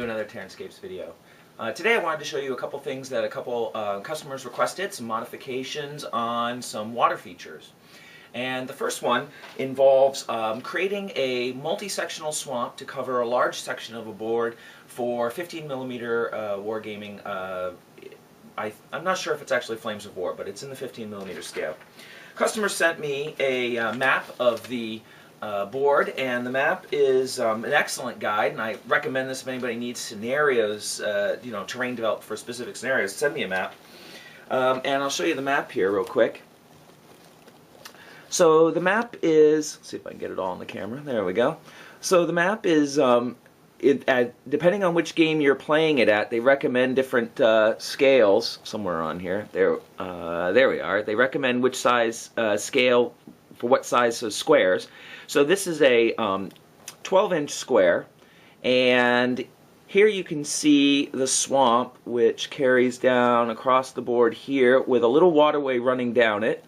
to another TerranScapes video. Today I wanted to show you a couple things that a couple customers requested, some modifications on some water features. And the first one involves creating a multi-sectional swamp to cover a large section of a board for 15mm wargaming. I'm not sure if it's actually Flames of War, but it's in the 15mm scale. Customer sent me a map of the board, and the map is an excellent guide, and I recommend this if anybody needs scenarios, terrain developed for specific scenarios. Send me a map. And I'll show you the map here real quick. So the map is, let's see if I can get it all on the camera, there we go. So the map is, depending on which game you're playing it at, they recommend different scales, somewhere on here, there we are. They recommend which size scale for what size of squares. So this is a 12-inch square, and here you can see the swamp, which carries down across the board here with a little waterway running down it,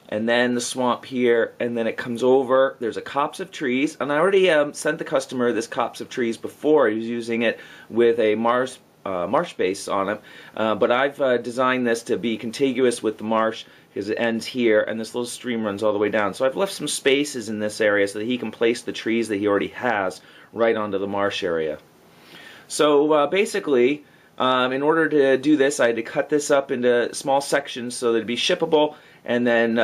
and then the swamp here, and then it comes over. There's a copse of trees, and I already sent the customer this copse of trees before. He was using it with a marsh base on it, but I've designed this to be contiguous with the marsh because it ends here and this little stream runs all the way down. So I've left some spaces in this area so that he can place the trees that he already has right onto the marsh area. So basically, in order to do this, I had to cut this up into small sections so that it'd be shippable, and then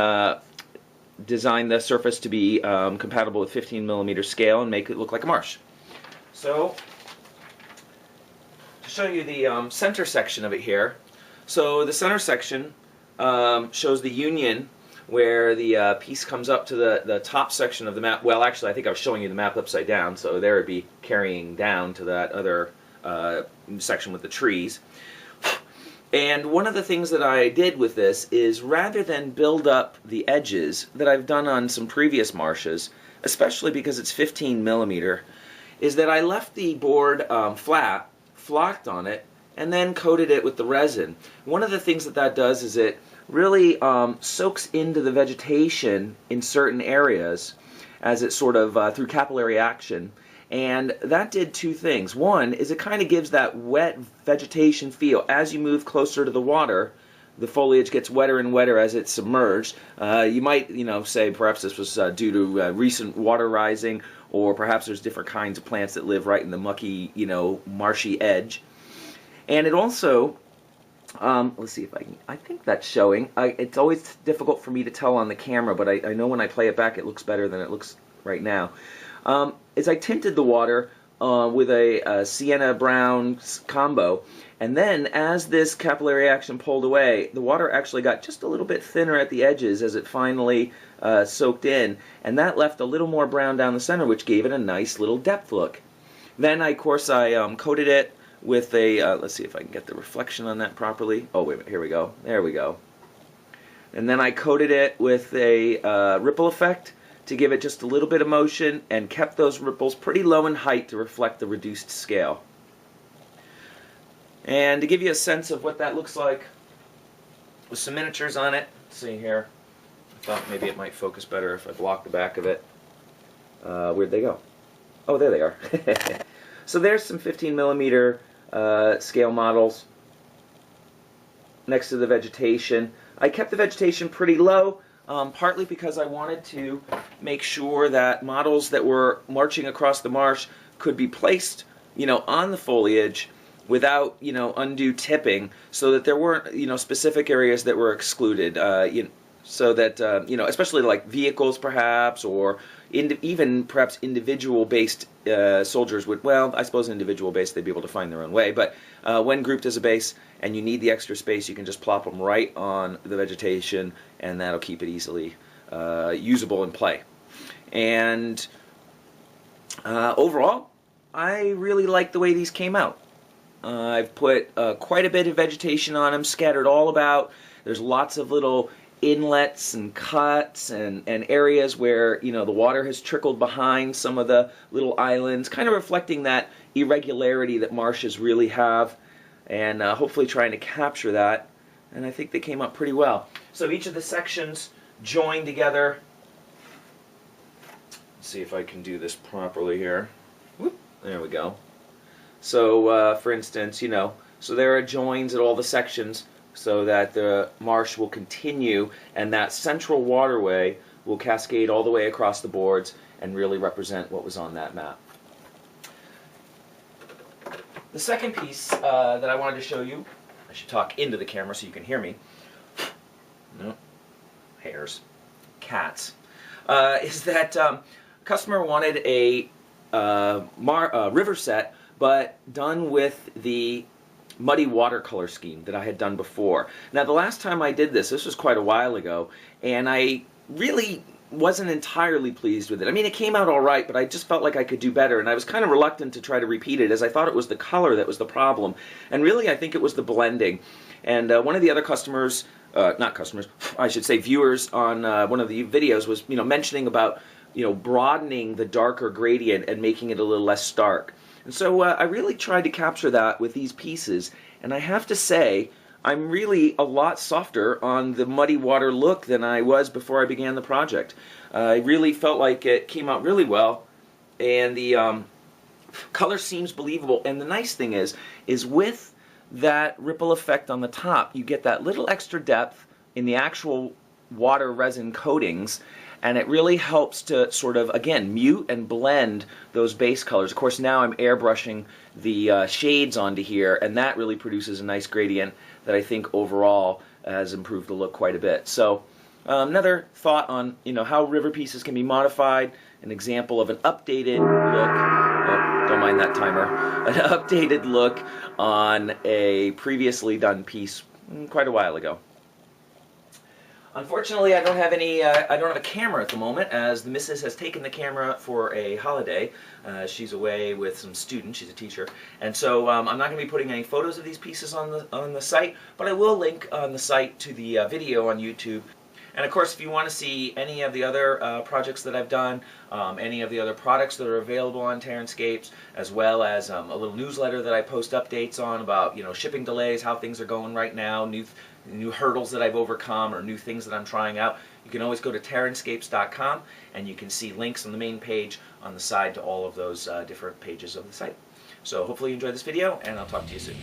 design the surface to be compatible with 15mm scale and make it look like a marsh. So to show you the center section of it here, so the center section shows the union where the piece comes up to the top section of the map. Well, actually, I think I was showing you the map upside down, so there it'd be carrying down to that other section with the trees. And one of the things that I did with this is, rather than build up the edges that I've done on some previous marshes, especially because it's 15mm, is that I left the board flat, flocked on it, and then coated it with the resin. One of the things that does is it really soaks into the vegetation in certain areas as it sort of through capillary action, and that did two things. One is it kind of gives that wet vegetation feel. As you move closer to the water, the foliage gets wetter and wetter as it's submerged. You might say perhaps this was due to recent water rising, or perhaps there's different kinds of plants that live right in the mucky, marshy edge. And it also, let's see if I think that's showing. It's always difficult for me to tell on the camera, but I know when I play it back it looks better than it looks right now. Is I tinted the water with a sienna brown combo, and then as this capillary action pulled away, the water actually got just a little bit thinner at the edges as it finally soaked in, and that left a little more brown down the center, which gave it a nice little depth look. Then, of course, I coated it with a, let's see if I can get the reflection on that properly. Oh, wait a minute, here we go. There we go. And then I coated it with a ripple effect to give it just a little bit of motion, and kept those ripples pretty low in height to reflect the reduced scale. And to give you a sense of what that looks like, with some miniatures on it, let's see here. I thought maybe it might focus better if I block the back of it. Where'd they go? Oh, there they are. So there's some 15mm scale models next to the vegetation. I kept the vegetation pretty low, partly because I wanted to make sure that models that were marching across the marsh could be placed, on the foliage without, undue tipping, so that there weren't, specific areas that were excluded. So that, especially like vehicles perhaps, or even perhaps individual-based soldiers would, well, I suppose individual-based they'd be able to find their own way, but when grouped as a base and you need the extra space, you can just plop them right on the vegetation, and that'll keep it easily usable in play. And overall, I really like the way these came out. I've put quite a bit of vegetation on them, scattered all about. There's lots of little inlets and cuts and areas where the water has trickled behind some of the little islands, kind of reflecting that irregularity that marshes really have, and hopefully trying to capture that. And I think they came up pretty well. So each of the sections join together. Let's see if I can do this properly here. Whoop, there we go. So for instance, so there are joins at all the sections so that the marsh will continue and that central waterway will cascade all the way across the boards and really represent what was on that map. The second piece that I wanted to show you, I should talk into the camera so you can hear me. No, hairs, cats. Is that customer wanted a river set, but done with the muddy watercolor scheme that I had done before. Now, the last time I did this was quite a while ago, and I really wasn't entirely pleased with it. I mean, it came out all right, but I just felt like I could do better, and I was kind of reluctant to try to repeat it, as I thought it was the color that was the problem. And really, I think it was the blending. And one of the other customers, not customers, I should say viewers on one of the videos was, mentioning about, broadening the darker gradient and making it a little less stark. And so I really tried to capture that with these pieces, and I have to say, I'm really a lot softer on the muddy water look than I was before I began the project. I really felt like it came out really well, and the color seems believable. And the nice thing is with that ripple effect on the top, you get that little extra depth in the actual water resin coatings, and it really helps to sort of, again, mute and blend those base colors. Of course, now I'm airbrushing the shades onto here, and that really produces a nice gradient that I think overall has improved the look quite a bit. So another thought on how river pieces can be modified, an example of an updated look, don't mind that timer, an updated look on a previously done piece quite a while ago. Unfortunately, I don't have a camera at the moment, as the missus has taken the camera for a holiday. She's away with some students. She's a teacher, and so I'm not going to be putting any photos of these pieces on the site, but I will link on the site to the video on YouTube. And of course, if you want to see any of the other projects that I've done, any of the other products that are available on TerranScapes, as well as a little newsletter that I post updates on about shipping delays, how things are going right now, new hurdles that I've overcome, or new things that I'm trying out, you can always go to TerranScapes.com, and you can see links on the main page on the side to all of those different pages of the site. So hopefully you enjoyed this video, and I'll talk to you soon.